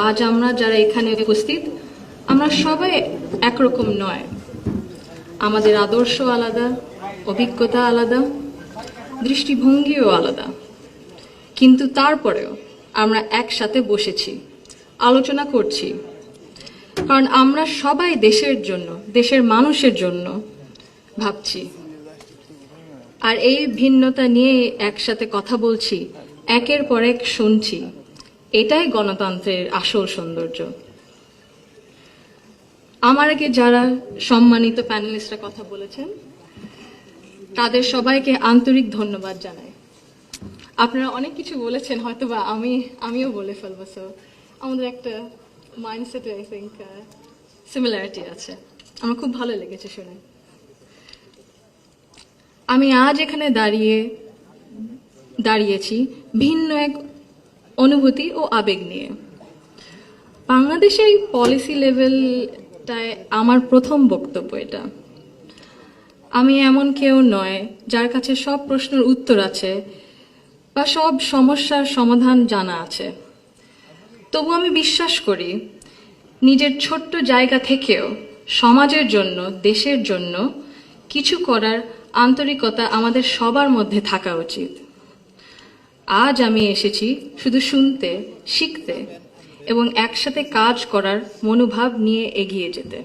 আজ আমরা যারা এখানে উপস্থিত, আমরা সবাই একরকম নয়। আমাদের আদর্শ আলাদা, অভিজ্ঞতা আলাদা, দৃষ্টিভঙ্গিও আলাদা, কিন্তু তারপরেও আমরা একসাথে বসেছি, আলোচনা করছি, কারণ আমরা সবাই দেশের জন্য, দেশের মানুষের জন্য ভাবছি। আর এই ভিন্নতা নিয়ে একসাথে কথা বলছি, একের পর এক শুনছি। এটাই গণতন্ত্রের আসল সৌন্দর্য। আমার আগে যারা সম্মানিত প্যানেলিস্টরা কথা বলেছেন, তাদের সবাইকে আন্তরিক ধন্যবাদ জানাই। আপনারা অনেক কিছু বলেছেন, হয়তো বা আমিও বলে ফেলবো। সো আমাদের একটা মাইন্ডসেটে আই থিঙ্ক সিমিলারিটি আছে। আমার খুব ভালো লেগেছে শুনে। আমি আজ এখানে দাঁড়িয়েছি ভিন্ন এক অনুভূতি ও আবেগ নিয়ে। বাংলাদেশে এই পলিসি লেভেলটায় আমার প্রথম বক্তব্য এটা। আমি এমন কেউ নয় যার কাছে সব প্রশ্নের উত্তর আছে বা সব সমস্যার সমাধান জানা আছে। তবু আমি বিশ্বাস করি, নিজের ছোট্ট জায়গা থেকেও সমাজের জন্য, দেশের জন্য কিছু করার আন্তরিকতা আমাদের সবার মধ্যে থাকা উচিত। আজ আমি এসেছি শুধু শুনতে, শিখতে এবং একসাথে কাজ করার মনোভাব নিয়ে এগিয়ে যেতে।